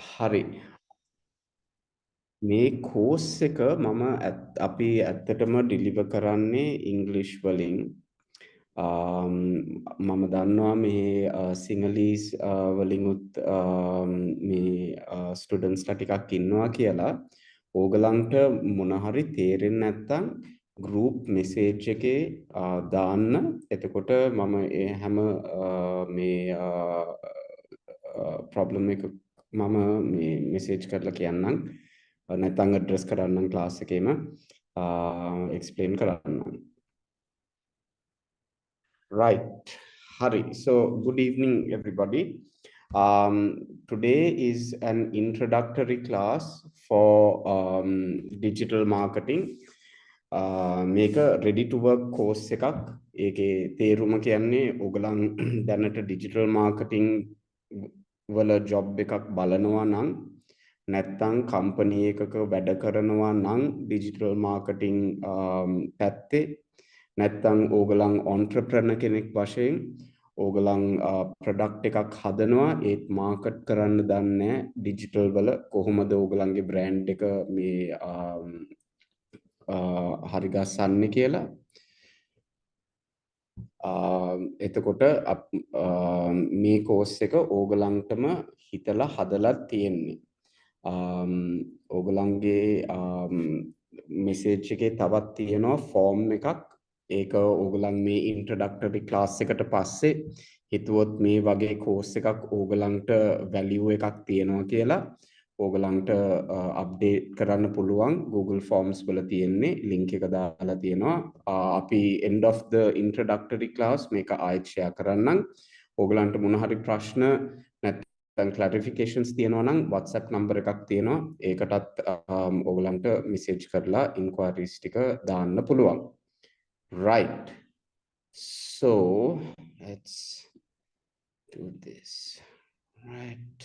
හරි. මේ කෝස් එක අපි ඇත්තටම ඩිලිවර් කරන්නේ ඉංග්ලිෂ් වලින්. මම දන්නවා මේ සිංහලීස් වලිනුත් මේ ස්ටුඩන්ට්ස්ලා ටිකක් ඉන්නවා කියලා. ඕගලන්ට මොන හරි තේරෙන්නේ නැත්නම් group message එකේ දාන්න. එතකොට මම ඒ හැම මේ problem එක මම මේ message කරලා කියන්නම්. නැත්නම් address කරන්නම් class එකේම explain කරන්නම්. Right. Hari. So, good evening, everybody. Today is an introductory class for digital marketing. මේක ready to work course එකක්. ඒකේ තේරුම කියන්නේ ඔයගලන් දැනට digital marketing වල job එකක් බලනවා නම් නැත්නම් company එකක වැඩ කරනවා නම් digital marketing පැත්තේ නැත්නම් ඕගලන් entrepreneur කෙනෙක් වශයෙන් ඕගලන් product එකක් හදනවා ඒත් market කරන්න දන්නේ digital වල කොහොමද ඕගලන්ගේ brand එක මේ හරි ගස්සන්නේ කියලා. එතකොට මේ course එක ඕගලන්ටම හිතලා හදලා තියෙන්නේ. ඕගලන්ගේ message එකේ තවත් තියෙනවා form එකක්. ඒක ඕගලන් මේ introductory class එකට පස්සේ හිතුවොත් මේ වගේ course එකක් ඕගලන්ට value එකක් තියෙනවා කියලා ඕගලන්ට update කරන්න පුළුවන් Google Forms වල තියෙන්නේ link එක දාලා තියෙනවා. අපි end of the introductory class මේක ආයෙත් share කරන්නම්. ඕගලන්ට මොන හරි ප්‍රශ්න නැත්නම් clarifications තියෙනවා නම් WhatsApp number එකක් තියෙනවා. ඒකටත් ඕගලන්ට message කරලා inquiries ටික දාන්න පුළුවන්. Right. So let's do this. Right.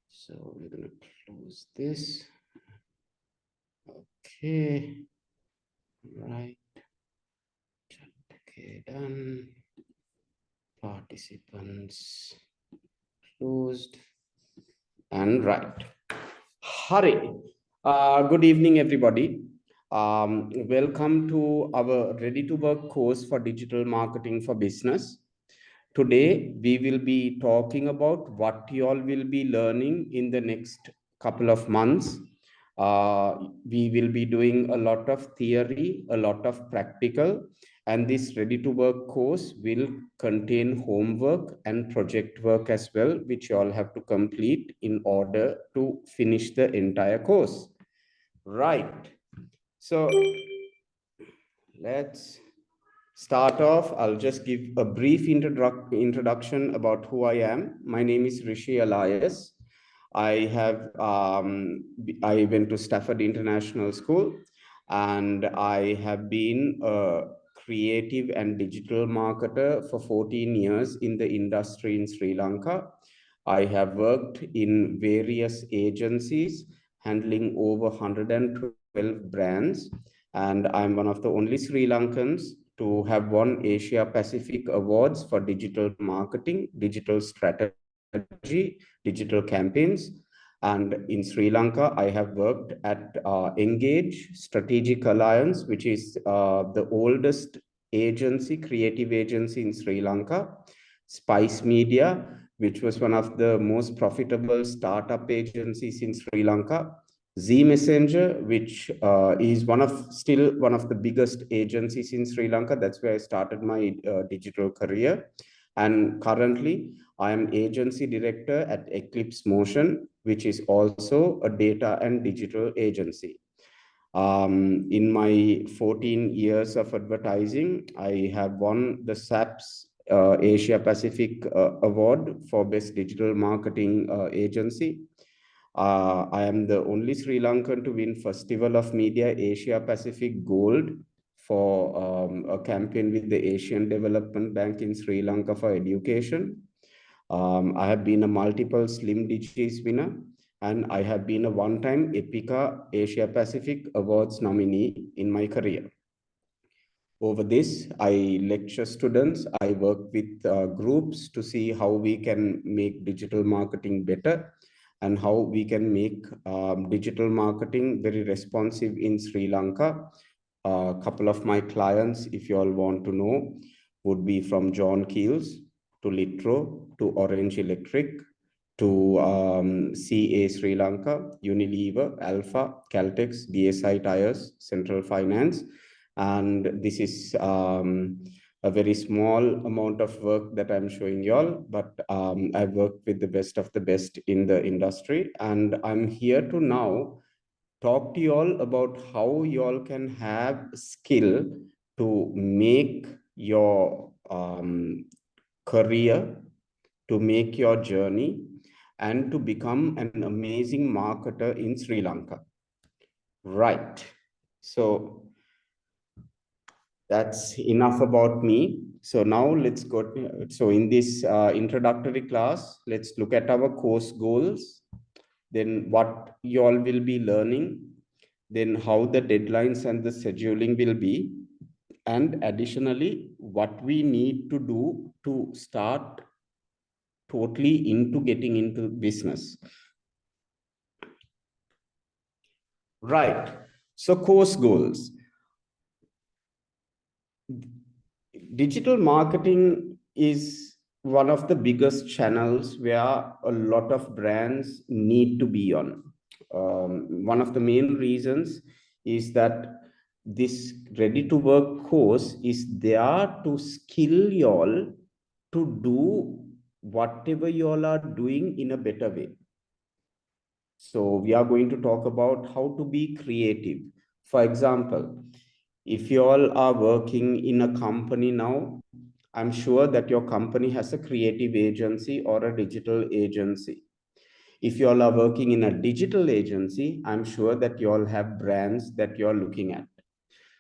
So we're going to close this. Okay. Right. Okay, done. Participants closed. And right. Hari. Good evening, everybody. Welcome to our Ready to Work course for digital marketing for business. Today, we will be talking about what you all will be learning in the next couple of months. We will be doing a lot of theory, a lot of practical, and this Ready to Work course will contain homework and project work as well, which you all have to complete in order to finish the entire course. Right. So let's start off. I'll just give a brief introduction about who I am. My name is Rishi Elias. I went to Stafford International School, and I have been a creative and digital marketer for 14 years in the industry in Sri Lanka. I have worked in various agencies handling over 112 brands, and I'm one of the only Sri Lankans to have won Asia Pacific Awards for digital marketing, digital strategy, digital campaigns. And in Sri Lanka, I have worked at Engage Strategic Alliance, which is the oldest agency, creative agency in Sri Lanka. Spice Media, which was one of the most profitable startup agencies in Sri Lanka. Z Messenger, which is still one of the biggest agencies in Sri Lanka. That's where I started my digital career. And currently, I am agency director at Eclipse Motion, which is also a data and digital agency. In my 14 years of advertising, I have won the SAP's Asia Pacific Award for Best Digital Marketing Agency. I am the only Sri Lankan to win Festival of Media Asia Pacific Gold for a campaign with the Asian Development Bank in Sri Lanka for education. I have been a multiple Slim Digits winner, and I have been a one-time Epica Asia Pacific Awards nominee in my career. Over this, I lecture students, I work with groups to see how we can make digital marketing better. and how we can make digital marketing very responsive in Sri Lanka. A couple of my clients, if you all want to know, would be from John Keels to Litro to Orange Electric to CA Sri Lanka, Unilever, Alpha, Caltex, DSI Tires, Central Finance. And this is a very small amount of work that I'm showing y'all, but I've worked with the best of the best in the industry. And I'm here to now talk to you all about how you all can have skill to make your career, to make your journey, and to become an amazing marketer in Sri Lanka. Right. So that's enough about me. So now let's go. So in this introductory class, let's look at our course goals, then what you all will be learning, then how the deadlines and the scheduling will be, and additionally, what we need to do to start totally into getting into business. Right. So course goals. Digital marketing is one of the biggest channels where a lot of brands need to be on. One of the main reasons is that this ready to work course is there to skill y'all to do whatever y'all are doing in a better way. So we are going to talk about how to be creative. For example, if you all are working in a company now, I'm sure that your company has a creative agency or a digital agency. If you all are working in a digital agency, I'm sure that you all have brands that you're looking at.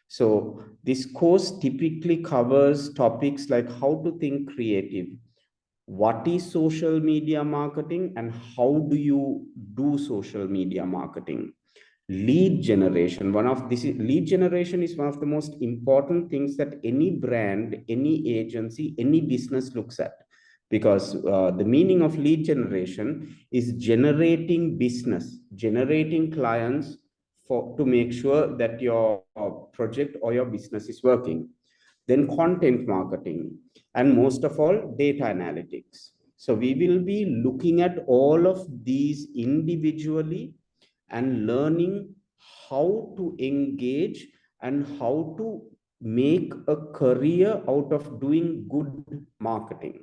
So this course typically covers topics like how to think creative, what is social media marketing, and how do you do social media marketing. Lead generation, lead generation is one of the most important things that any brand, any agency, any business looks at, because the meaning of lead generation is generating business, generating clients for to make sure that your project or your business is working. Then content marketing, and most of all, data analytics. So we will be looking at all of these individually and learning how to engage and how to make a career out of doing good marketing.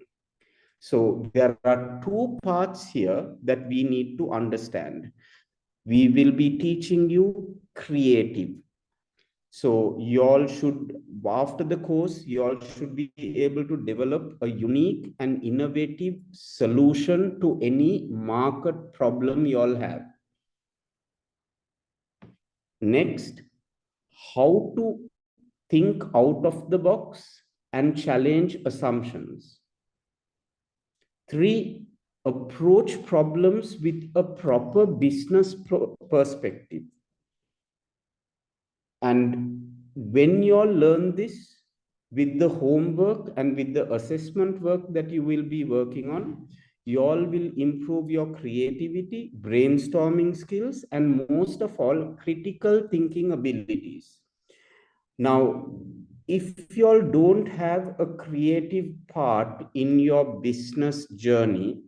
So there are two parts here that we need to understand. We will be teaching you creative. So you all should, after the course, you all should be able to develop a unique and innovative solution to any market problem you all have. Next, how to think out of the box and challenge assumptions. 3, approach problems with a proper business perspective. And when you all learn this with the homework and with the assessment work that you will be working on, you all will improve your creativity, brainstorming skills, and most of all, critical thinking abilities. Now, if you all don't have a creative part in your business journey,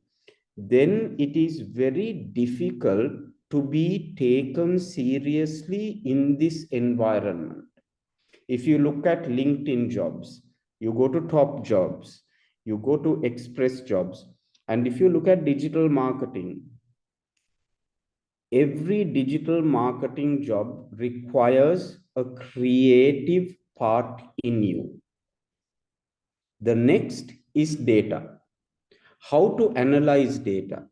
then it is very difficult to be taken seriously in this environment. If you look at LinkedIn jobs, you go to top jobs, you go to express jobs, and if you look at digital marketing, every digital marketing job requires a creative part in you. The next is data. How to analyze data,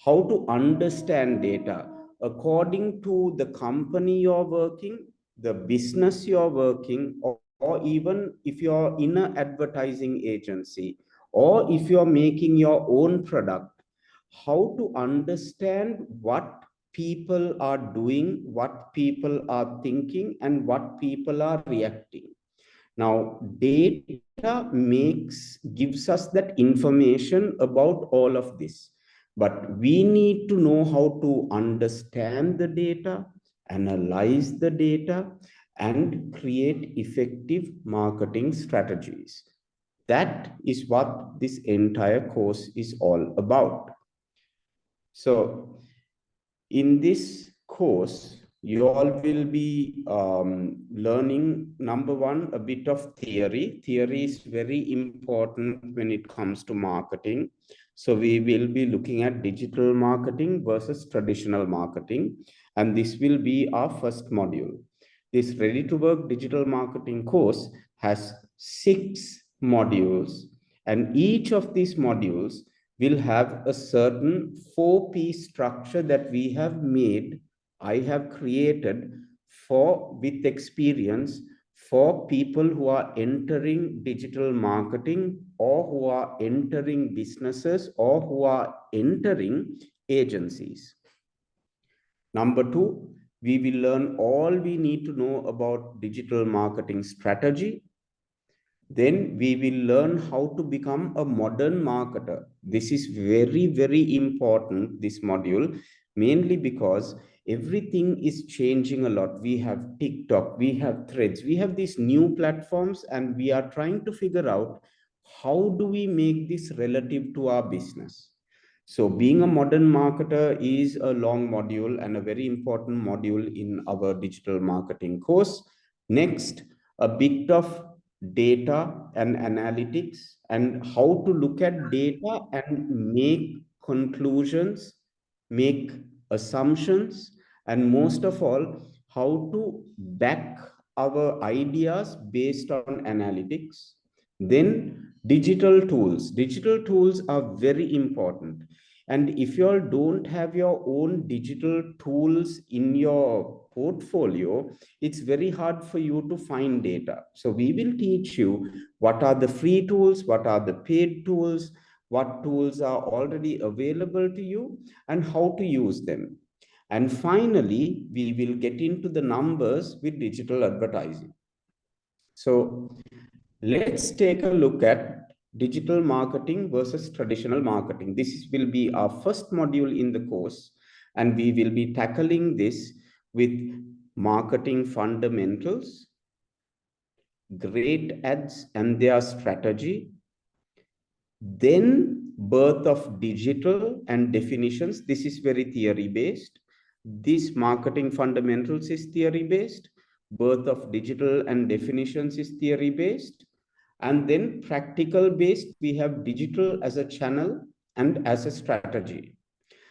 how to understand data according to the company you're working, the business you're working, or even if you're in an advertising agency, or if you're making your own product, how to understand what people are doing, what people are thinking, and what people are reacting. Now, data gives us that information about all of this. But we need to know how to understand the data, analyze the data, and create effective marketing strategies. That is what this entire course is all about. So, in this course, you all will be learning, number one, a bit of theory. Theory is very important when it comes to marketing. So we will be looking at digital marketing versus traditional marketing. And this will be our first module. This Ready to Work digital marketing course has 6 modules. And each of these modules will have a certain 4-piece structure that we have made, I have created for with experience for people who are entering digital marketing or who are entering businesses or who are entering agencies. Number 2, we will learn all we need to know about digital marketing strategy. Then we will learn how to become a modern marketer. This is very, very important, this module, mainly because everything is changing a lot. We have TikTok, we have Threads, we have these new platforms, and we are trying to figure out how do we make this relative to our business. So being a modern marketer is a long module and a very important module in our digital marketing course. Next, a bit of data and analytics and how to look at data and make conclusions, make assumptions, and most of all, how to back our ideas based on analytics. Then digital tools. Digital tools are very important. And if you all don't have your own digital tools in your portfolio, it's very hard for you to find data. So we will teach you what are the free tools, what are the paid tools, what tools are already available to you, and how to use them. And finally, we will get into the numbers with digital advertising. So let's take a look at digital marketing versus traditional marketing. This will be our first module in the course, and we will be tackling this with marketing fundamentals, great ads and their strategy, then birth of digital and definitions. This is very theory based. This marketing fundamentals is theory based. Birth of digital and definitions is theory based. And then practical based, we have digital as a channel and as a strategy.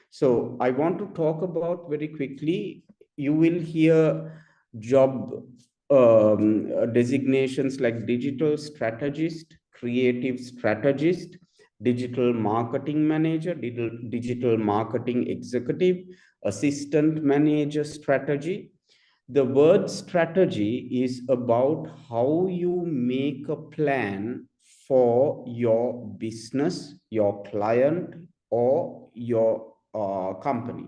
So I want to talk about very quickly, you will hear job designations like digital strategist, creative strategist, digital marketing manager, digital marketing executive, assistant manager strategy. The word strategy is about how you make a plan for your business, your client, or your company.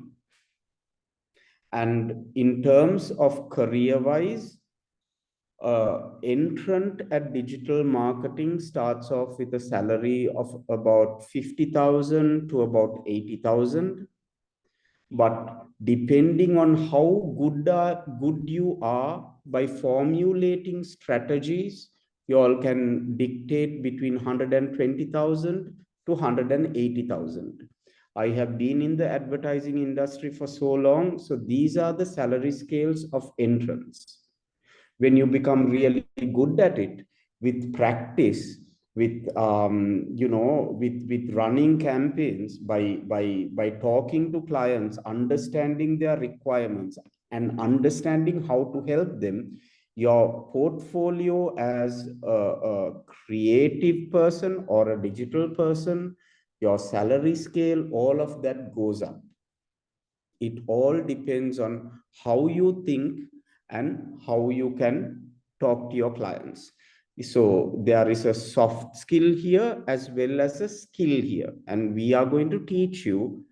And in terms of career-wise, entrant at digital marketing starts off with a salary of about 50,000 to about 80,000. But depending on how good you are by formulating strategies, you all can dictate between 120,000 to 180,000. I have been in the advertising industry for so long, so these are the salary scales of entrance. When you become really good at it with practice, with with running campaigns, by talking to clients, understanding their requirements and understanding how to help them, your portfolio as a creative person or a digital person, your salary scale, all of that goes up. It all depends on how you think and how you can talk to your clients. So there is a soft skill here as well as a skill here. And we are going to teach you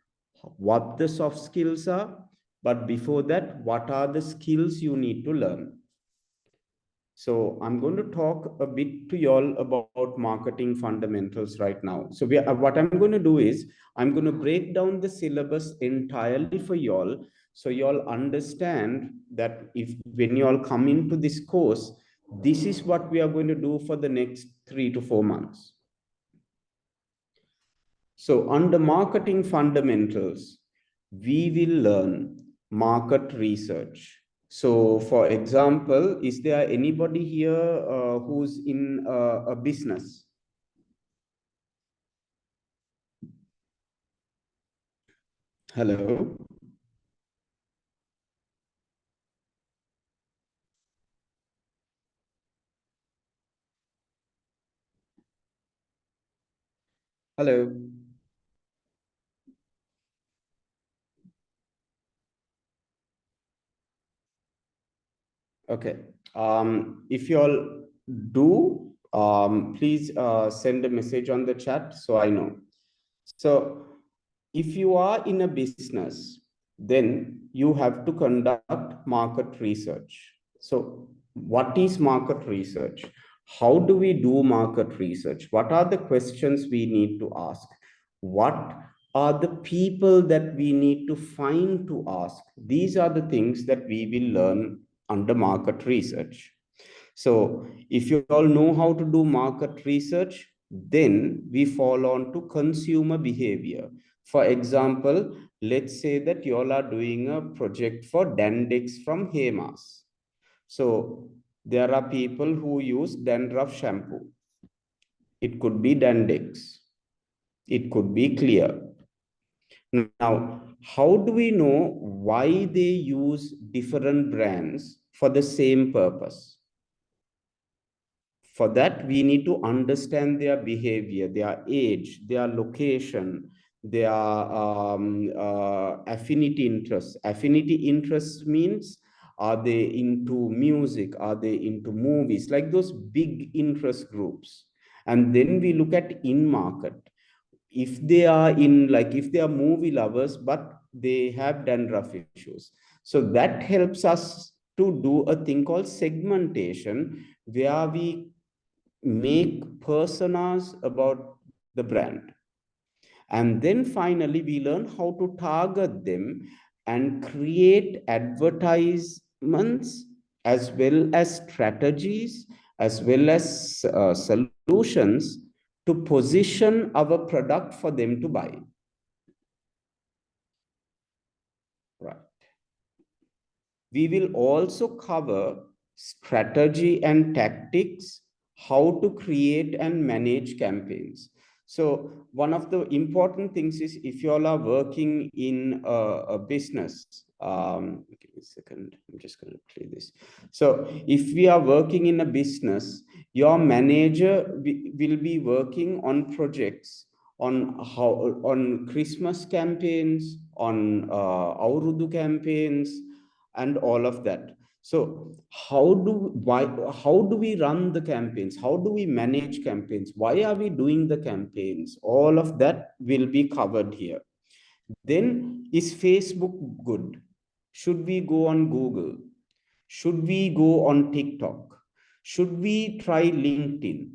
what the soft skills are. But before that, what are the skills you need to learn? So I'm going to talk a bit to y'all about marketing fundamentals right now. So what I'm going to do is I'm going to break down the syllabus entirely for y'all, so y'all understand that if when y'all come into this course, this is what we are going to do for the next 3 to 4 months. So under marketing fundamentals, we will learn market research. So for example, is there anybody here who's in a business? Hello? Hello? Okay. If you all do, please send a message on the chat so I know. So if you are in a business, then you have to conduct market research. So what is market research? How do we do market research? What are the questions we need to ask? What are the people that we need to find to ask? These are the things that we will learn under market research. So if you all know how to do market research, then we fall on to consumer behavior. For example, let's say that you all are doing a project for Dandex from Hemas. So there are people who use dandruff shampoo. It could be Dandex. It could be Clear. Now, how do we know why they use different brands for the same purpose? For that, we need to understand their behavior, their age, their location, their affinity interests. Affinity interests means, are they into music? Are they into movies? Like those big interest groups. And then we look at in market. If they are in, like, if they are movie lovers, but they have dandruff issues. So that helps us to do a thing called segmentation, where we make personas about the brand. And then finally, we learn how to target them and create advertisements, as well as strategies, as well as solutions to position our product for them to buy. Right. We will also cover strategy and tactics, how to create and manage campaigns. So one of the important things is, if you all are working in a business, give me a second, I'm just going to play this. So if we are working in a business, your manager will be working on projects on how, on Christmas campaigns, on Aurudu campaigns, and all of that. So how do we run the campaigns? How do we manage campaigns? Why are we doing the campaigns? All of that will be covered here. Then, is Facebook good? Should we go on Google? Should we go on TikTok? Should we try LinkedIn?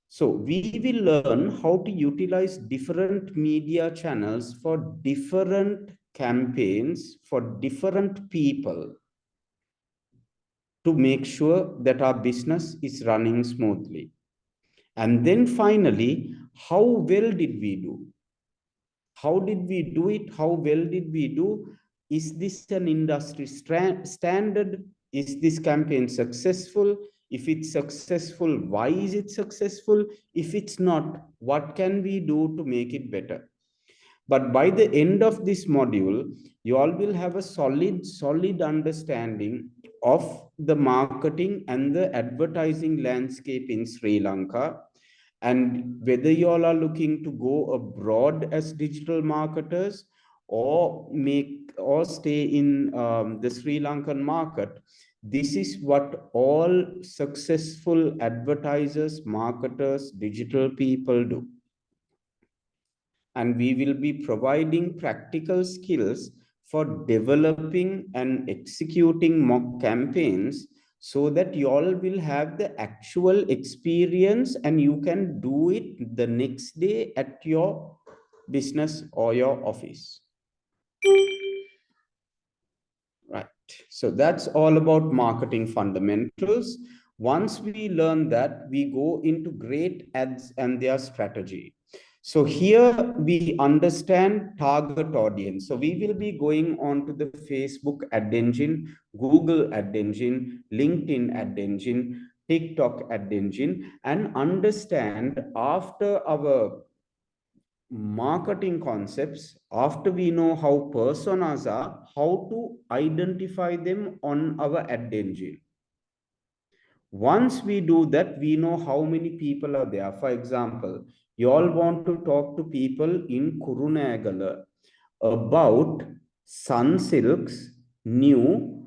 So we will learn how to utilize different media channels for different campaigns for different people, to make sure that our business is running smoothly. And then finally, how well did we do? How did we do it? How well did we do? Is this an industry standard? Is this campaign successful? If it's successful, why is it successful? If it's not, what can we do to make it better? But by the end of this module, you all will have a solid understanding of the marketing and the advertising landscape in Sri Lanka, and whether you all are looking to go abroad as digital marketers, or stay in the Sri Lankan market. This is what all successful advertisers, marketers, digital people do. And we will be providing practical skills for developing and executing mock campaigns, so that you all will have the actual experience and you can do it the next day at your business or your office. Right. So that's all about marketing fundamentals. Once we learn that, we go into great ads and their strategy. So here we understand target audience. So we will be going on to the Facebook ad engine, Google ad engine, LinkedIn ad engine, TikTok ad engine, and understand after our marketing concepts, after we know how personas are, how to identify them on our ad engine. Once we do that, we know how many people are there. For example, you all want to talk to people in Kurunegala about Sunsilk's new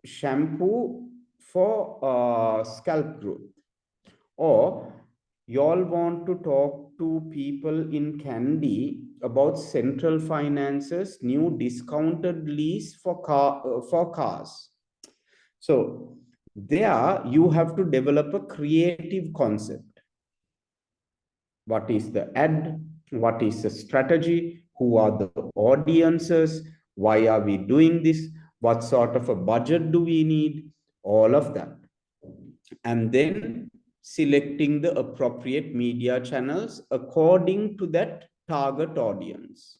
shampoo for scalp growth. Or you all want to talk to people in Candy about Central Finance's new discounted lease for cars. So there you have to develop a creative concept. What is the ad? What is the strategy? Who are the audiences? Why are we doing this? What sort of a budget do we need? All of that. And then selecting the appropriate media channels according to that target audience.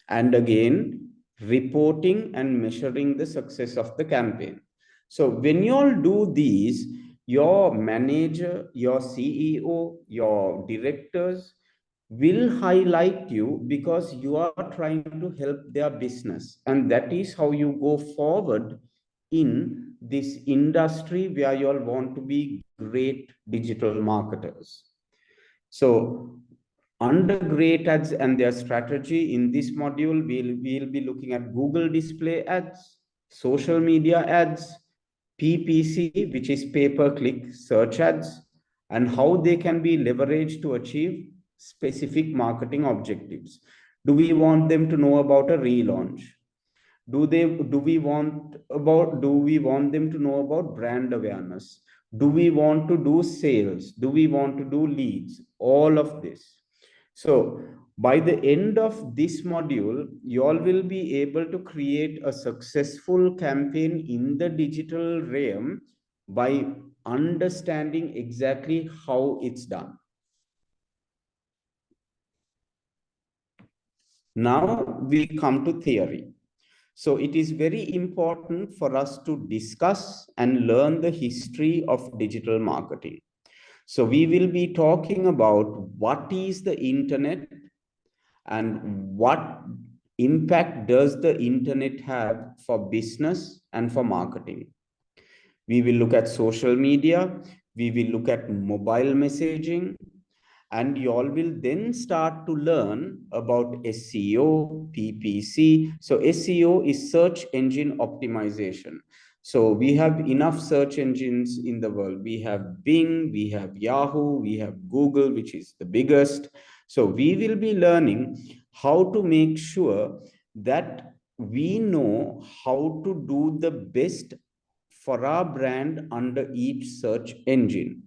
And again, reporting and measuring the success of the campaign. So when you all do these, your manager, your CEO, your directors will highlight you because you are trying to help their business. And that is how you go forward in this industry where you all want to be great digital marketers. So under great ads and their strategy, in this module, we'll be looking at Google display ads, social media ads, PPC, which is pay-per-click search ads, and how they can be leveraged to achieve specific marketing objectives. Do we want them to know about a relaunch? Do we want them to know about brand awareness? Do we want to do sales? Do we want to do leads? All of this. So by the end of this module, you all will be able to create a successful campaign in the digital realm by understanding exactly how it's done. Now we come to theory. So it is very important for us to discuss and learn the history of digital marketing. So we will be talking about what is the internet and what impact does the internet have for business and for marketing. We will look at social media, we will look at mobile messaging, and you all will then start to learn about SEO, PPC. So SEO is search engine optimization. So we have enough search engines in the world. We have Bing, we have Yahoo, we have Google, which is the biggest. So we will be learning how to make sure that we know how to do the best for our brand under each search engine.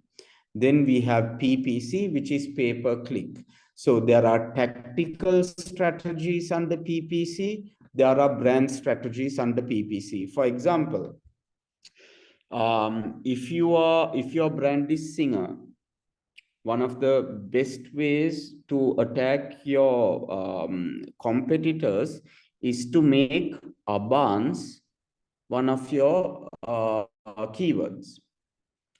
Then we have PPC, which is pay-per-click. So there are tactical strategies under PPC. There are brand strategies under PPC. For example, if your brand is Singer, one of the best ways to attack your competitors is to make Abans one of your keywords.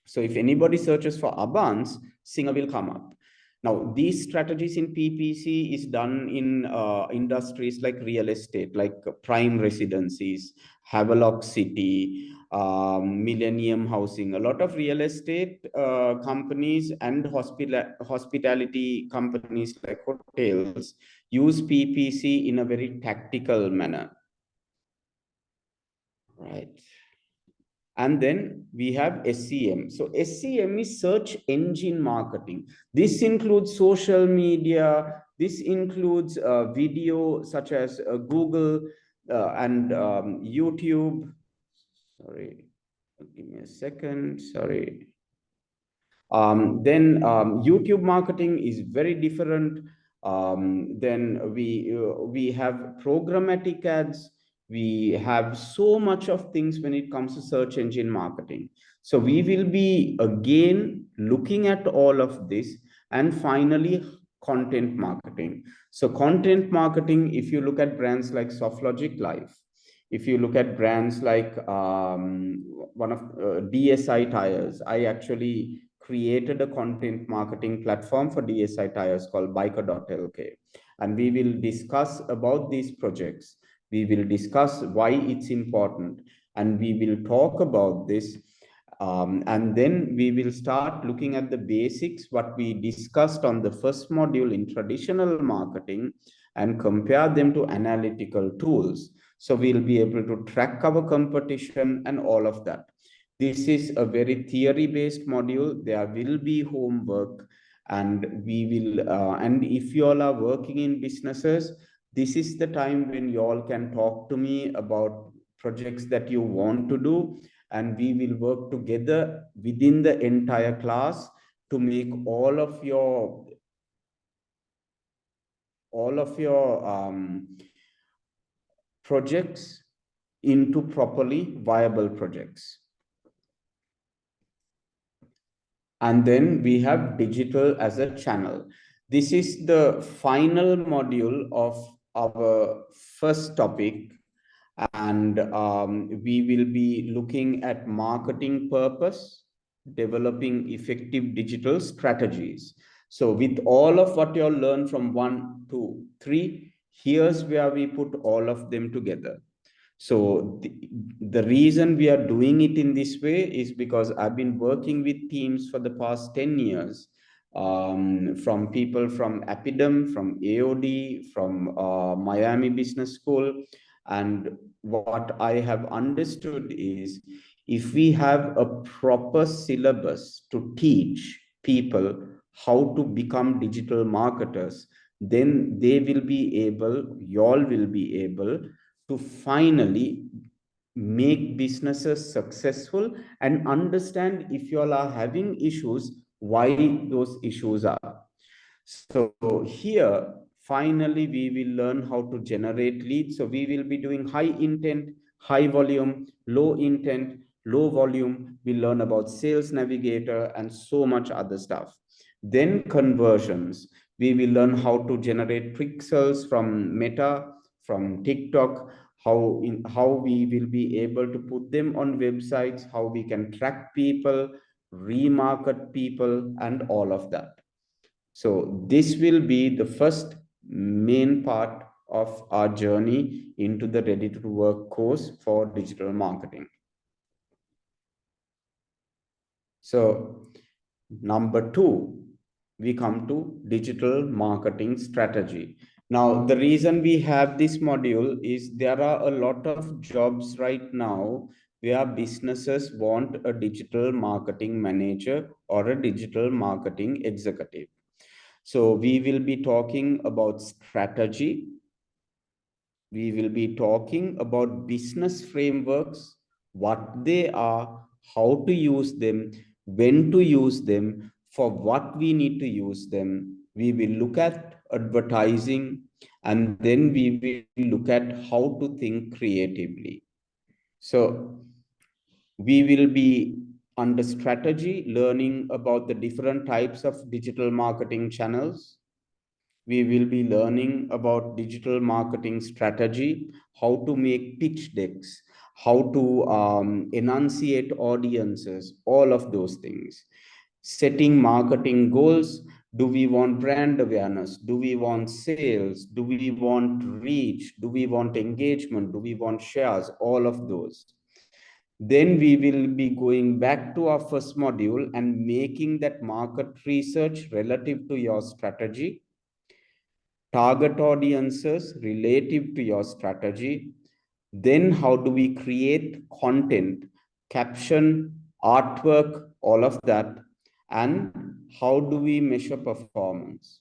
So if anybody searches for Abans, Singer will come up. Now, these strategies in PPC is done in industries like real estate, like prime residencies, Havelock City, Millennium Housing. A lot of real estate companies and hospitality companies like hotels use PPC in a very tactical manner. Right. And then we have SEM. So SEM is search engine marketing. This includes social media. This includes video such as Google and YouTube. Sorry, give me a second. Sorry. Then YouTube marketing is very different. Then we have programmatic ads. We have so much of things when it comes to search engine marketing. So we will be again looking at all of this, and finally content marketing. So content marketing, if you look at brands like SoftLogic Life, if you look at brands like one of DSI tires, I actually created a content marketing platform for DSI tires called biker.lk, and we will discuss about these projects. We will discuss why it's important, and we will talk about this, and then we will start looking at the basics what we discussed on the first module in traditional marketing, and compare them to analytical tools. So we'll be able to track our competition and all of that. This is a very theory-based module. There will be homework, and we will, and if you all are working in businesses, this is the time when you all can talk to me about projects that you want to do, and we will work together within the entire class to make all of your projects into properly viable projects. And then we have digital as a channel. This is the final module of our first topic, and we will be looking at marketing purpose, developing effective digital strategies. So with all of what you'll learn from 1 to 3, here's where we put all of them together. So the reason we are doing it in this way is because I've been working with teams for the past 10 years, from people from Apidum, from AOD, from Miami Business School. And what I have understood is, if we have a proper syllabus to teach people how to become digital marketers, then they will be able, y'all will be able to finally make businesses successful, and understand if you all are having issues, why those issues are. So here, finally, we will learn how to generate leads. So we will be doing high intent, high volume, low intent, low volume. We learn about sales navigator and so much other stuff. Then conversions. We will learn how to generate pixels from Meta, from TikTok, how we will be able to put them on websites, how we can track people, remarket people, and all of that. So this will be the first main part of our journey into the Ready to Work course for digital marketing. So number 2, we come to digital marketing strategy. Now, the reason we have this module is there are a lot of jobs right now where businesses want a digital marketing manager or a digital marketing executive. So we will be talking about strategy. We will be talking about business frameworks, what they are, how to use them, when to use them, for what we need to use them. We will look at advertising, and then we will look at how to think creatively. So we will be under strategy, learning about the different types of digital marketing channels. We will be learning about digital marketing strategy, how to make pitch decks, how to enunciate audiences, all of those things. Setting marketing goals. Do we want brand awareness? Do we want sales? Do we want reach? Do we want engagement? Do we want shares? All of those. Then we will be going back to our first module and making that market research relative to your strategy, target audiences relative to your strategy. Then how do we create content, caption, artwork, all of that, and how do we measure performance?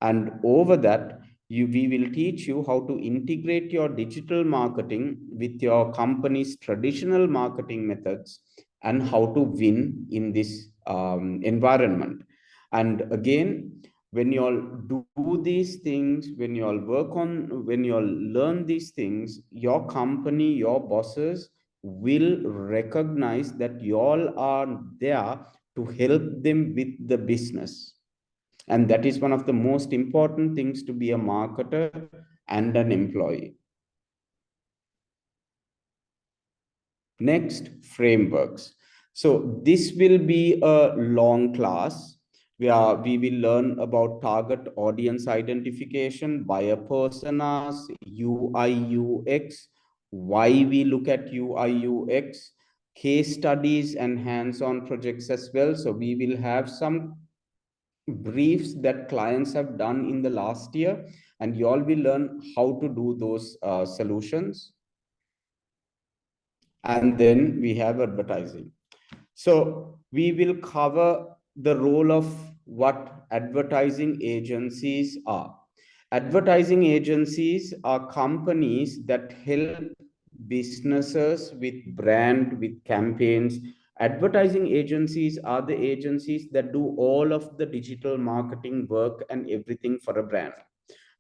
And over that, We will teach you how to integrate your digital marketing with your company's traditional marketing methods and how to win in this environment. And again, when you all do these things, when you all learn these things, your company, your bosses will recognize that you all are there to help them with the business. And that is one of the most important things to be a marketer and an employee. Next, frameworks. So this will be a long class where we will learn about target audience identification, buyer personas, UI, UX, why we look at UI, UX, case studies and hands-on projects as well. So we will have some briefs that clients have done in the last year, and you all will learn how to do those solutions. And then we have advertising. So we will cover the role of what advertising agencies are. Advertising agencies are companies that help businesses with brand, with campaigns. Advertising agencies are the agencies that do all of the digital marketing work and everything for a brand.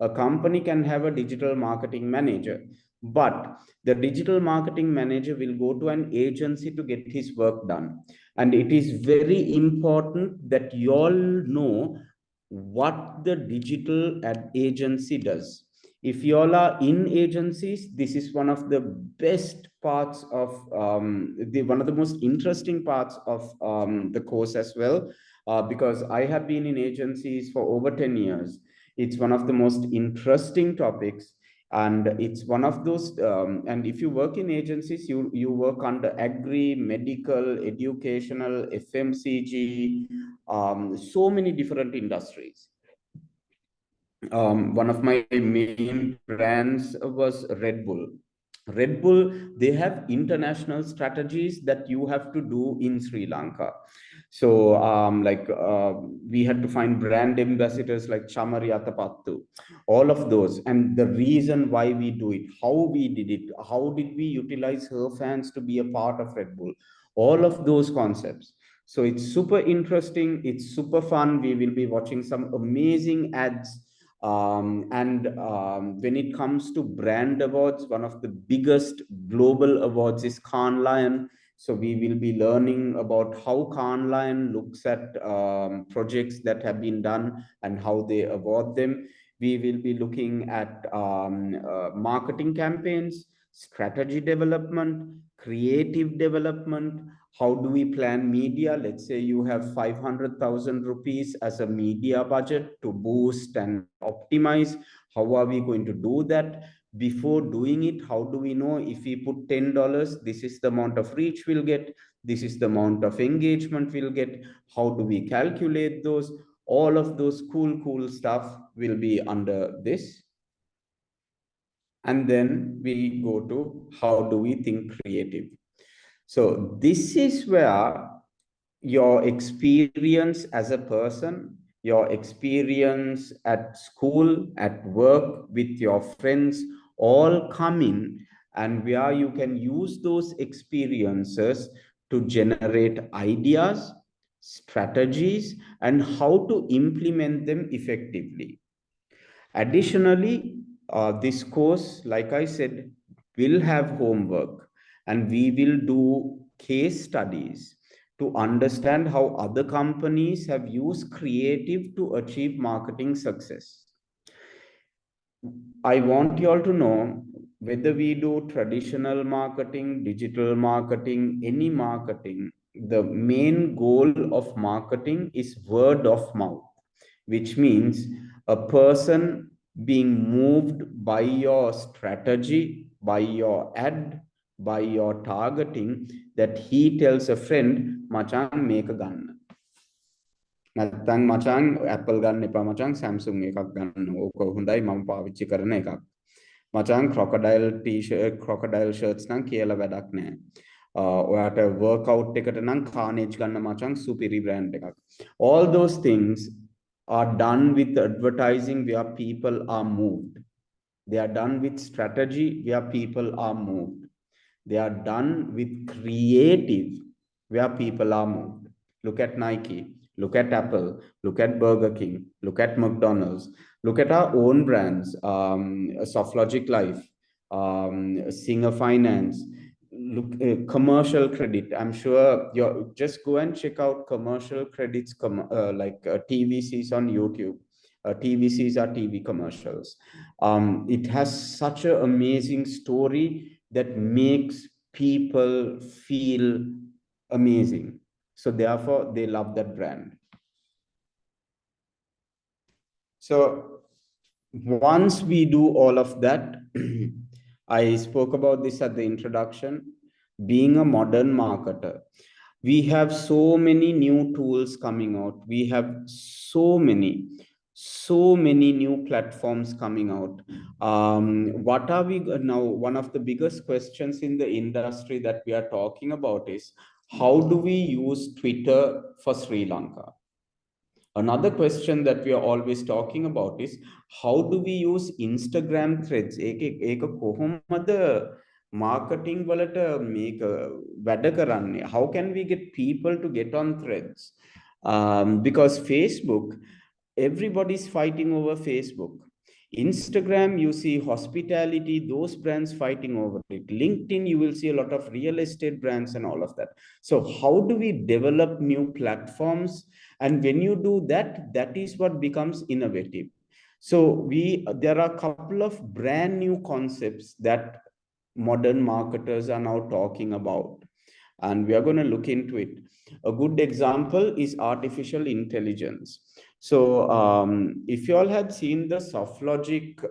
A company can have a digital marketing manager, but the digital marketing manager will go to an agency to get his work done. And it is very important that you all know what the digital ad agency does. If you all are in agencies, this is one of the best parts of one of the most interesting parts of the course as well, because I have been in agencies for over 10 years. It's one of the most interesting topics, and it's one of those and if you work in agencies, you work under agri, medical, educational, FMCG, so many different industries. One of my main brands was Red Bull. Red Bull, they have international strategies that you have to do in Sri Lanka. So, we had to find brand ambassadors like Chamariyatapattu, all of those, and the reason why we do it, how we did it, how did we utilize her fans to be a part of Red Bull, all of those concepts. So it's super interesting. It's super fun. We will be watching some amazing ads. And when it comes to brand awards, one of the biggest global awards is Cannes Lion. So we will be learning about how Cannes Lion looks at projects that have been done and how they award them. We will be looking at marketing campaigns, strategy development, creative development. How do we plan media? Let's say you have 500,000 rupees as a media budget to boost and optimize. How are we going to do that? Before doing it, how do we know if we put $10, this is the amount of reach we'll get, this is the amount of engagement we'll get? How do we calculate those? All of those cool stuff will be under this. And then we go to how do we think creative. So this is where your experience as a person, your experience at school, at work, with your friends, all come in, and where you can use those experiences to generate ideas, strategies, and how to implement them effectively. Additionally, this course, like I said, will have homework, and we will do case studies to understand how other companies have used creative to achieve marketing success. I want you all to know, whether we do traditional marketing, digital marketing, any marketing, the main goal of marketing is word of mouth, which means a person being moved by your strategy, by your ad, by your targeting, that he tells a friend, Machan, make a gun. නැත්තම් මචං Apple ගන්න එපා මචං Samsung එකක් ගන්න. ඕක හොඳයි මම පාවිච්චි කරන එකක්. මචං crocodile shirts නම් කියලා වැඩක් නැහැ. ඔයාට workout එකට නම් Carnage ගන්න මචං superi brand එකක්. All those things are done with advertising where people are moved. They are done with strategy where people are moved. They are done with creative where people are moved. Look at Nike, look at Apple, look at Burger King, look at McDonald's, look at our own brands, Softlogic Life, Singer Finance, look, commercial credit. I'm sure you just go and check out commercial credits, like TVCs on YouTube. TVCs are TV commercials. It has such an amazing story that makes people feel amazing. So therefore, they love that brand. So once we do all of that, I spoke about this at the introduction, being a modern marketer. We have so many new tools coming out. We have so many new platforms coming out. What are we now? One of the biggest questions in the industry that we are talking about is how do we use Twitter for Sri Lanka? Another question that we are always talking about is how do we use Instagram threads? ඒක කොහොමද marketing වලට මේක වැඩ කරන්නේ? How can we get people to get on threads? Because Facebook, everybody's fighting over Facebook. Instagram, you see hospitality, those brands fighting over it. LinkedIn, you will see a lot of real estate brands and all of that. So how do we develop new platforms? And when you do that, that is what becomes innovative. So there are a couple of brand new concepts that modern marketers are now talking about, and we are going to look into it. A good example is artificial intelligence. So if you all had seen the Softlogic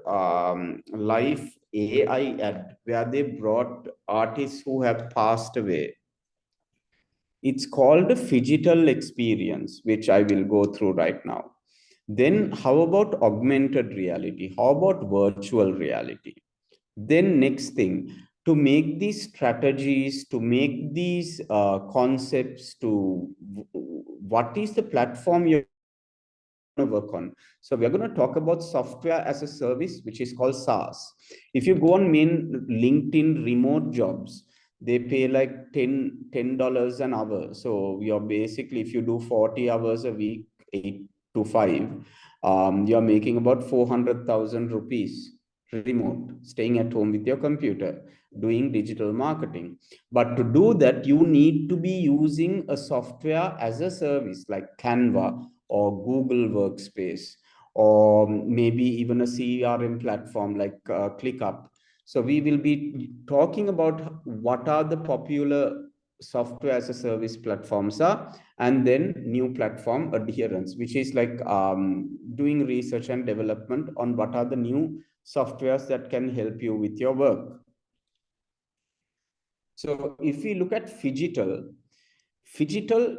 Life AI ad where they brought artists who have passed away, it's called a phygital experience, which I will go through right now. Then how about augmented reality? How about virtual reality? Then next thing, to make these strategies, to make these concepts, to what is the platform you're going to work on. So we're going to talk about software as a service, which is called SaaS. If you go on main LinkedIn remote jobs, they pay like $10 an hour. So you're basically, if you do 40 hours a week, 8 to 5, you're making about 400,000 rupees remote, staying at home with your computer, doing digital marketing. But to do that, you need to be using a software as a service like Canva or Google Workspace, or maybe even a CRM platform like ClickUp. So we will be talking about what are the popular software as a service platforms are, and then new platform adherence, which is like doing research and development on what are the new softwares that can help you with your work. So if we look at Phygital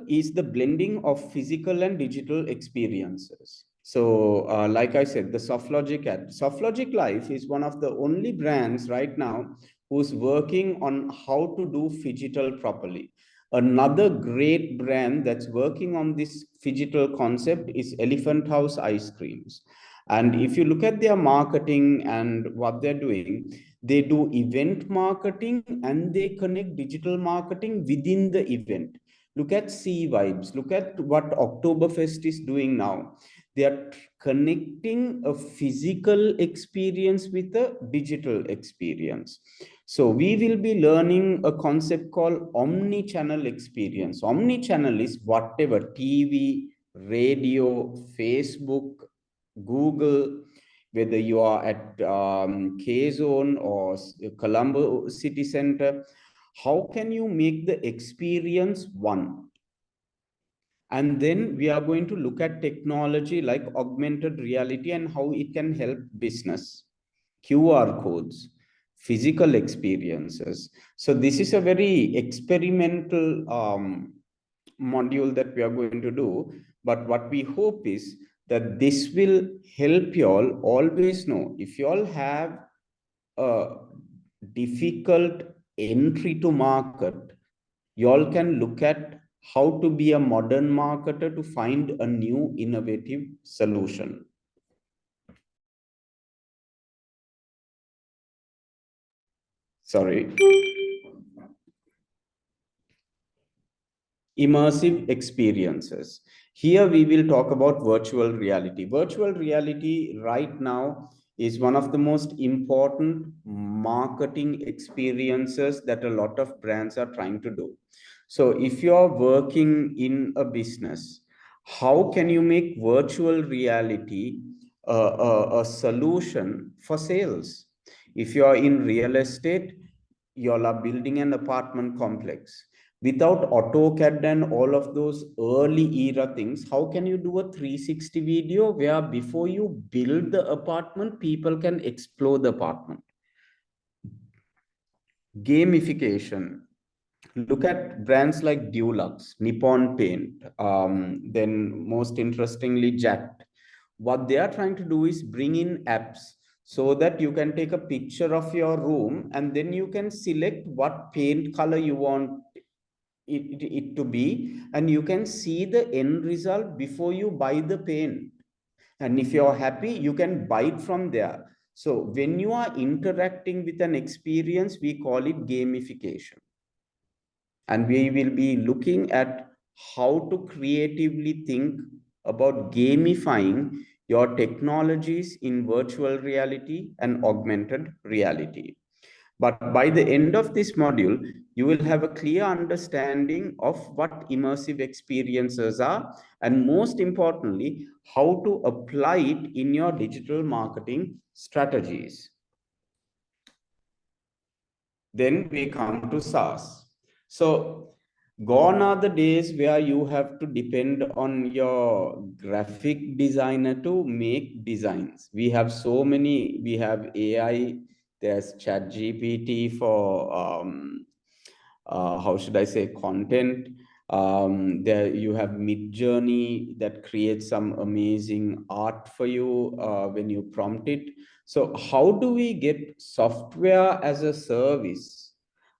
is the blending of physical and digital experiences. So like I said, the Softlogic Life is one of the only brands right now who's working on how to do Phygital properly. Another great brand that's working on this Phygital concept is Elephant House Ice Creams. And if you look at their marketing and what they're doing, they do event marketing and they connect digital marketing within the event. Look at Sea Vibes. Look at what Oktoberfest is doing now. They are connecting a physical experience with a digital experience. So we will be learning a concept called omni-channel experience. Omni-channel is whatever TV, radio, Facebook, Google, whether you are at K-Zone or Colombo City Center, how can you make the experience one? And then we are going to look at technology like augmented reality and how it can help business, QR codes, physical experiences. So this is a very experimental module that we are going to do. But what we hope is that this will help you all always know if you all have a difficult entry to market, you all can look at how to be a modern marketer to find a new innovative solution. Sorry. Immersive experiences. Here we will talk about virtual reality. Virtual reality right now is one of the most important marketing experiences that a lot of brands are trying to do. So if you're working in a business, how can you make virtual reality a solution for sales? If you're in real estate, you all are building an apartment complex. Without AutoCAD and all of those early era things, how can you do a 360 video where before you build the apartment, people can explore the apartment? Gamification. Look at brands like Dulux, Nippon Paint, then most interestingly, Jack. What they are trying to do is bring in apps so that you can take a picture of your room and then you can select what paint color you want it to be, and you can see the end result before you buy the paint. And if you're happy, you can buy it from there. So when you are interacting with an experience, we call it gamification. And we will be looking at how to creatively think about gamifying your technologies in virtual reality and augmented reality. But by the end of this module, you will have a clear understanding of what immersive experiences are, and most importantly, how to apply it in your digital marketing strategies. Then we come to SaaS. So gone are the days where you have to depend on your graphic designer to make designs. We have so many, we have AI, there's ChatGPT for how should I say, content. There you have Midjourney that creates some amazing art for you when you prompt it. So how do we get software as a service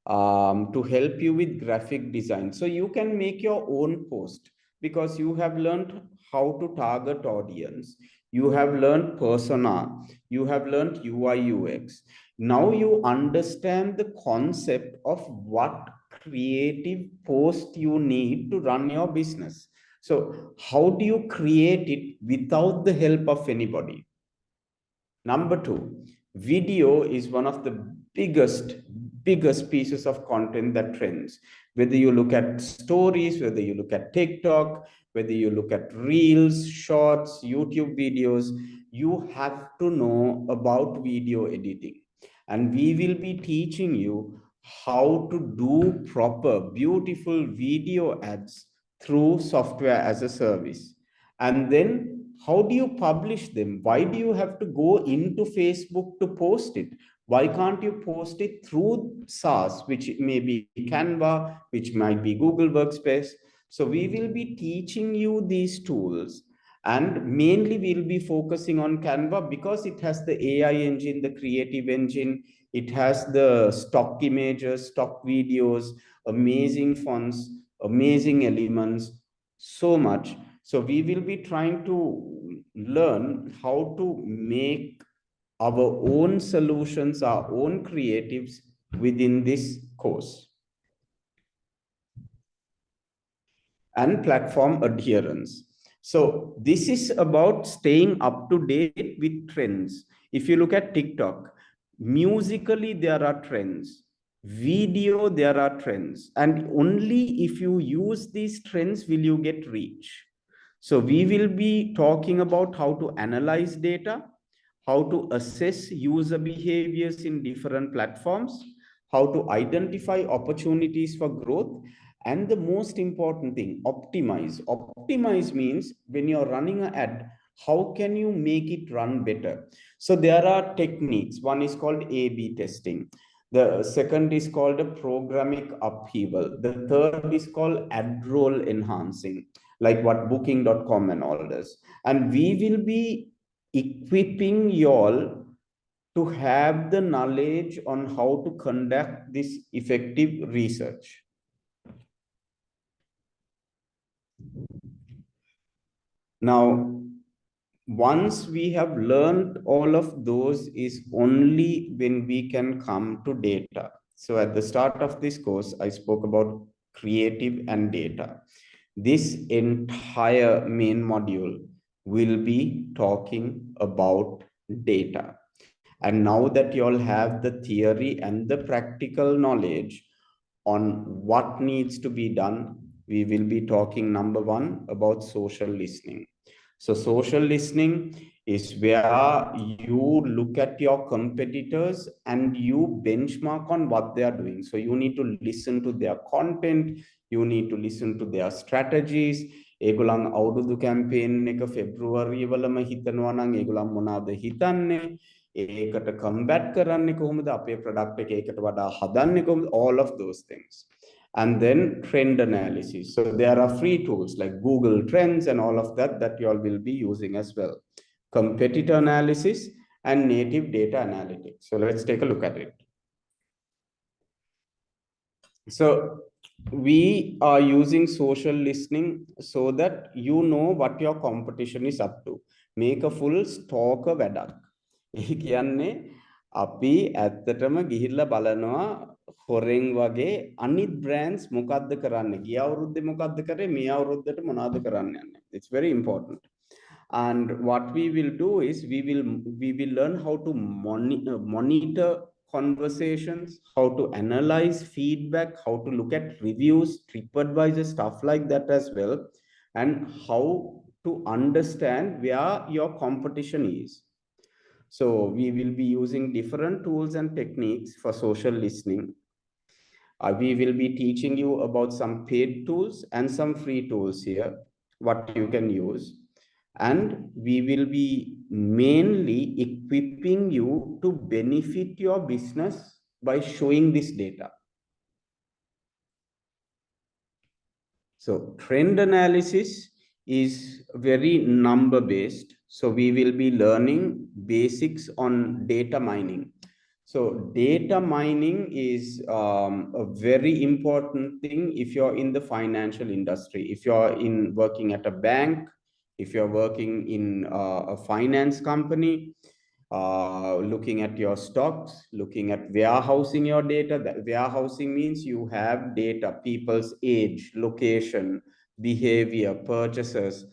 to help you with graphic design? So you can make your own post because you have learned how to target audience. You have learned persona. You have learned UI UX. Now you understand the concept of what creative post you need to run your business. So how do you create it without the help of anybody? Number two, video is one of the biggest pieces of content that trends. Whether you look at stories, whether you look at TikTok, whether you look at reels, shorts, YouTube videos, you have to know about video editing. And we will be teaching you how to do proper, beautiful video ads through software as a service. And then how do you publish them? Why do you have to go into Facebook to post it? Why can't you post it through SaaS, which may be Canva, which might be Google Workspace? So we will be teaching you these tools, and mainly we'll be focusing on Canva because it has the AI engine, the creative engine, it has the stock images, stock videos, amazing fonts, amazing elements, so much. So we will be trying to learn how to make our own solutions, our own creatives within this course. And platform adherence. So this is about staying up to date with trends. If you look at TikTok, musically there are trends, video there are trends, and only if you use these trends will you get reach. So we will be talking about how to analyze data, how to assess user behaviors in different platforms, how to identify opportunities for growth, and the most important thing, optimize. Optimize means when you're running an ad, how can you make it run better? So there are techniques. One is called A/B testing. The second is called a programmatic upheaval. The third is called ad roll enhancing, like what booking.com and all this. And we will be equipping y'all to have the knowledge on how to conduct this effective research. Now, once we have learned all of those is only when we can come to data. So at the start of this course, I spoke about creative and data. This entire main module will be talking about data. And now that you all have the theory and the practical knowledge on what needs to be done, we will be talking number one about social listening. So social listening is where you look at your competitors and you benchmark on what they are doing. So you need to listen to their content, you need to listen to their strategies. ඒගොල්ලන් අවුරුදු campaign එක February වලම හිතනවා නම් ඒගොල්ලන් මොනවද හිතන්නේ, ඒකට combat කරන්නේ කොහොමද, අපේ ප්‍රොඩක්ට් එක ඒකට වඩා හදන්නේ කොහොමද, all of those things. And then trend analysis. So there are free tools like Google Trends and all of that that you all will be using as well. Competitor analysis and native data analytics. So let's take a look at it. So we are using social listening so that you know what your competition is up to. Make a full stock of වැඩක්. ඒ කියන්නේ අපි ඇත්තටම ගිහිල්ලා බලනවා හොරෙන් වගේ අනිත් brands මොකද්ද කරන්නේ, ගිය අවුරුද්දේ මොකද්ද කරේ, මේ අවුරුද්දට මොනවද කරන්න යන්නේ. It's very important. And what we will do is we will learn how to monitor conversations, how to analyze feedback, how to look at reviews, TripAdvisor, stuff like that as well, and how to understand where your competition is. So we will be using different tools and techniques for social listening. We will be teaching you about some paid tools and some free tools here, what you can use. And we will be mainly equipping you to benefit your business by showing this data. So trend analysis is very number based. So we will be learning basics on data mining. So data mining is a very important thing if you're in the financial industry, if you're working at a bank, if you're working in a finance company, looking at your stocks, looking at warehousing your data. That warehousing means you have data, people's age, location, behavior, purchases.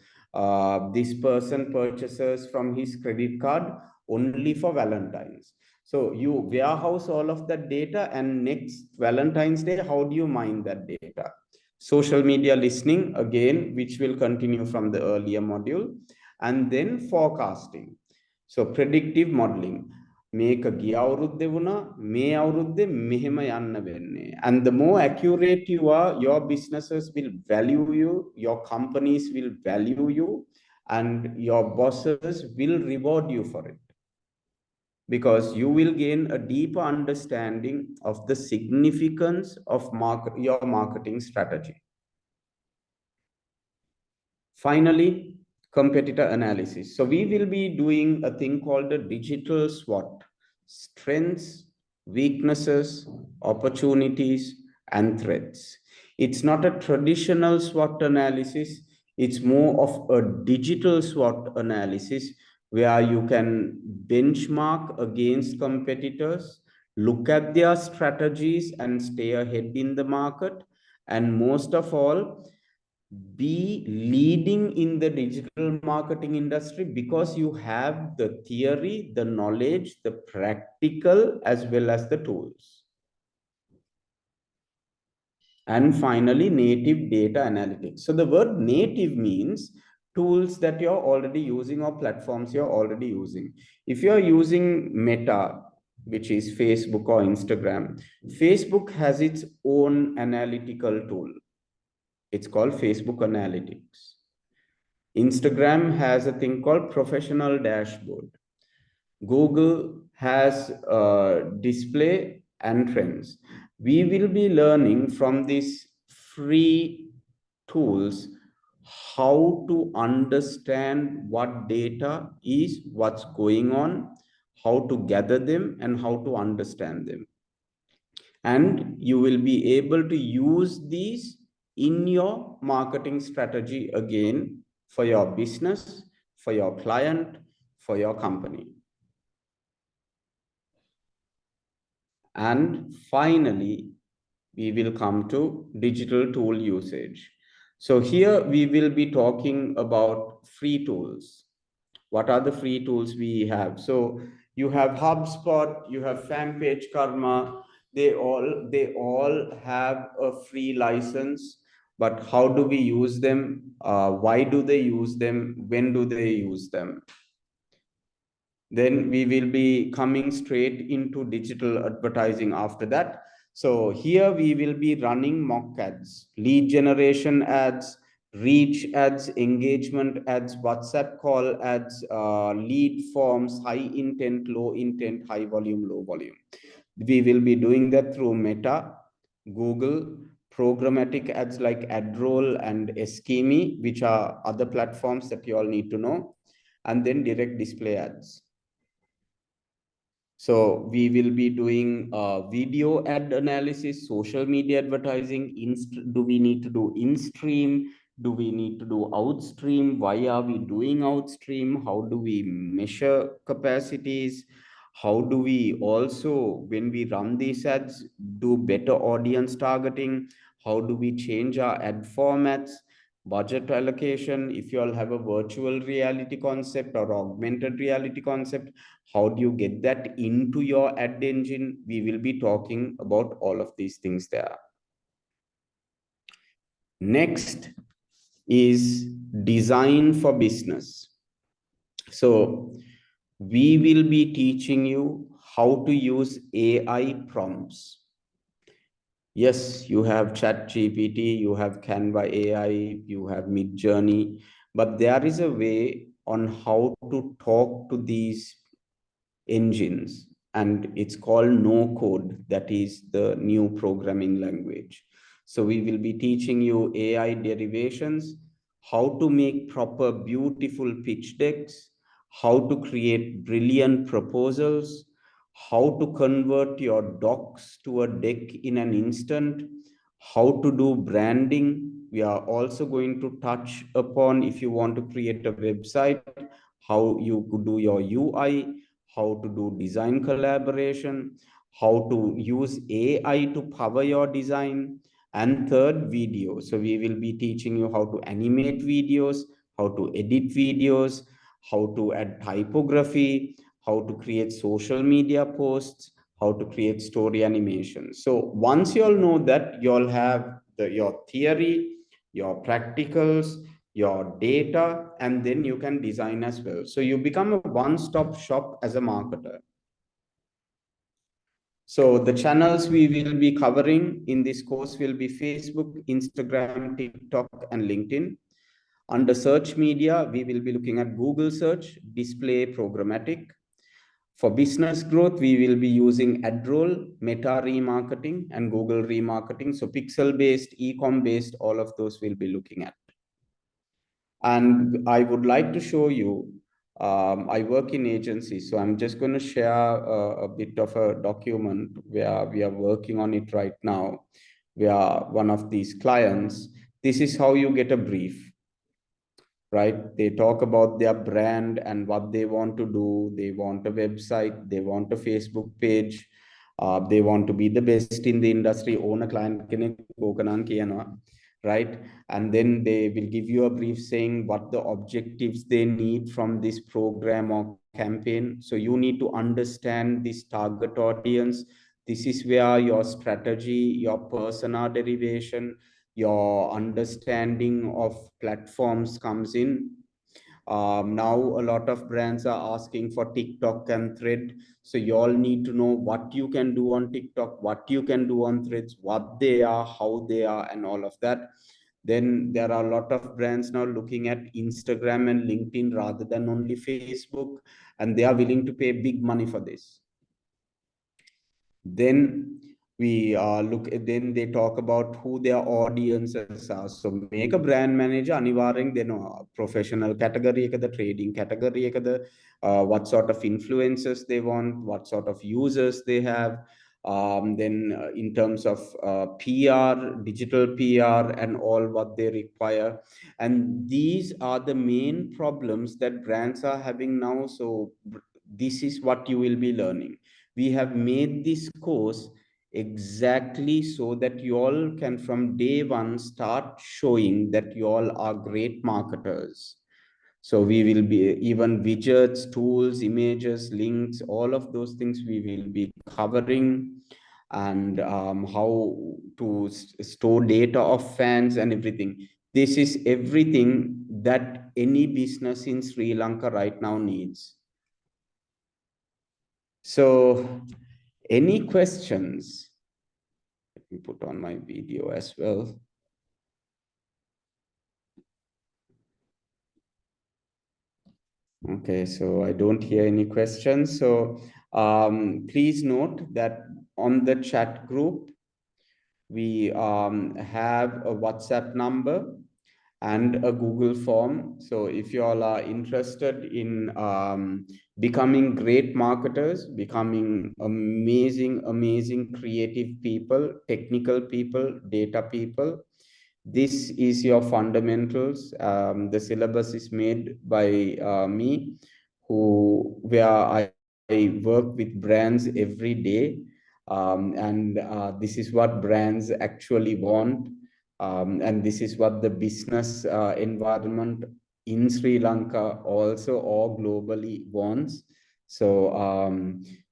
This person purchases from his credit card only for Valentine's. So you warehouse all of that data, and next Valentine's Day, how do you mine that data? Social media listening, again, which will continue from the earlier module. And then forecasting. So predictive modeling. මේක ගිය අවුරුද්දේ වුණා, මේ අවුරුද්දේ මෙහෙම යන්න වෙන්නේ. And the more accurate you are, your businesses will value you, your companies will value you, and your bosses will reward you for it. Because you will gain a deeper understanding of the significance of your marketing strategy. Finally, competitor analysis. So we will be doing a thing called a digital SWOT: strengths, weaknesses, opportunities, and threats. It's not a traditional SWOT analysis. It's more of a digital SWOT analysis where you can benchmark against competitors, look at their strategies and stay ahead in the market, and most of all, be leading in the digital marketing industry because you have the theory, the knowledge, the practical, as well as the tools. And finally, native data analytics. So the word native means tools that you're already using or platforms you're already using. If you're using Meta, which is Facebook or Instagram, Facebook has its own analytical tool. It's called Facebook Analytics. Instagram has a thing called Professional Dashboard. Google has display and trends. We will be learning from these free tools how to understand what data is, what's going on, how to gather them, and how to understand them. And you will be able to use these in your marketing strategy again for your business, for your client, for your company. And finally, we will come to digital tool usage. So here we will be talking about free tools. What are the free tools we have? So you have HubSpot, you have FanPage Karma. They all have a free license. But how do we use them? Why do they use them? When do they use them? Then we will be coming straight into digital advertising after that. So here we will be running mock ads, lead generation ads, reach ads, engagement ads, WhatsApp call ads, lead forms, high intent, low intent, high volume, low volume. We will be doing that through Meta, Google, programmatic ads like AdRoll and Eskimi, which are other platforms that you all need to know, and then direct display ads. So we will be doing video ad analysis, social media advertising. Do we need to do in-stream? Do we need to do outstream? Why are we doing outstream? How do we measure capacities? How do we also, when we run these ads, do better audience targeting? How do we change our ad formats? Budget allocation, if you all have a virtual reality concept or augmented reality concept, how do you get that into your ad engine? We will be talking about all of these things there. Next is design for business. So we will be teaching you how to use AI prompts. Yes, you have ChatGPT, you have Canva AI, you have Midjourney, but there is a way on how to talk to these engines, and it's called no code. That is the new programming language. So we will be teaching you AI derivations, how to make proper beautiful pitch decks, how to create brilliant proposals, how to convert your docs to a deck in an instant, how to do branding. We are also going to touch upon, if you want to create a website, how you could do your UI, how to do design collaboration, how to use AI to power your design, and third, video. So we will be teaching you how to animate videos, how to edit videos, how to add typography, how to create social media posts, how to create story animation. So once you all know that, you all have your theory, your practicals, your data, and then you can design as well. So you become a one-stop shop as a marketer. So the channels we will be covering in this course will be Facebook, Instagram, TikTok, and LinkedIn. Under search media, we will be looking at Google search, display, programmatic. For business growth, we will be using AdRoll, Meta remarketing, and Google remarketing. So pixel-based, e-com-based, all of those we'll be looking at. And I would like to show you, I work in agencies, so I'm just going to share a bit of a document where we are working on it right now. We are one of these clients. This is how you get a brief, right? They talk about their brand and what they want to do. They want a website, they want a Facebook page, they want to be the best in the industry, own a client, right? And then they will give you a brief saying what the objectives they need from this program or campaign. So you need to understand this target audience. This is where your strategy, your persona derivation, your understanding of platforms comes in. Now a lot of brands are asking for TikTok and Thread. So you all need to know what you can do on TikTok, what you can do on Threads, what they are, how they are, and all of that. Then there are a lot of brands now looking at Instagram and LinkedIn rather than only Facebook, and they are willing to pay big money for this. Then we look at, then they talk about who their audiences are. So make a brand manager අනිවාර්යෙන් දෙනවා professional category එකද trading category එකද what sort of influencers they want, what sort of users they have, then in terms of PR, digital PR, and all what they require. And these are the main problems that brands are having now. So this is what you will be learning. We have made this course exactly so that you all can from day one start showing that you all are great marketers. So we will be even widgets, tools, images, links, all of those things we will be covering, and how to store data of fans and everything. This is everything that any business in Sri Lanka right now needs. So any questions? Let me put on my video as well. Okay, so I don't hear any questions. So please note that on the chat group, we have a WhatsApp number and a Google form. So if you all are interested in becoming great marketers, becoming amazing creative people, technical people, data people, this is your fundamentals. The syllabus is made by me, where I work with brands every day. And this is what brands actually want. And this is what the business environment in Sri Lanka also or globally wants. So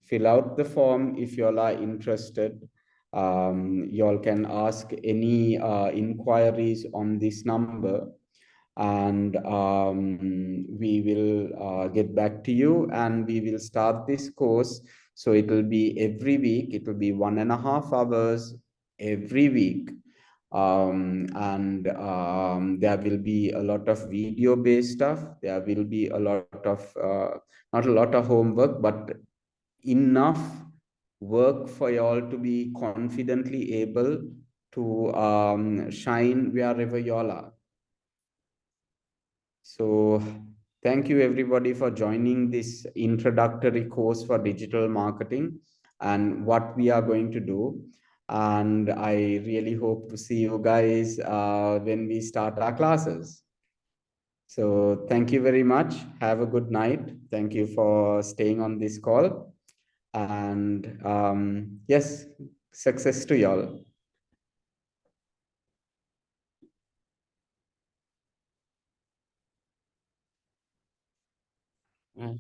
fill out the form if you all are interested. You all can ask any inquiries on this number, and we will get back to you, and we will start this course. So it will be every week. It will be 1.5 hours every week. And there will be a lot of video based stuff. There will be a lot of not a lot of homework, but enough work for y'all to be confidently able to shine wherever y'all are. So thank you everybody for joining this introductory course for digital marketing and what we are going to do. And I really hope to see you guys when we start our classes. So thank you very much. Have a good night. Thank you for staying on this call. And yes, success to y'all. Mm.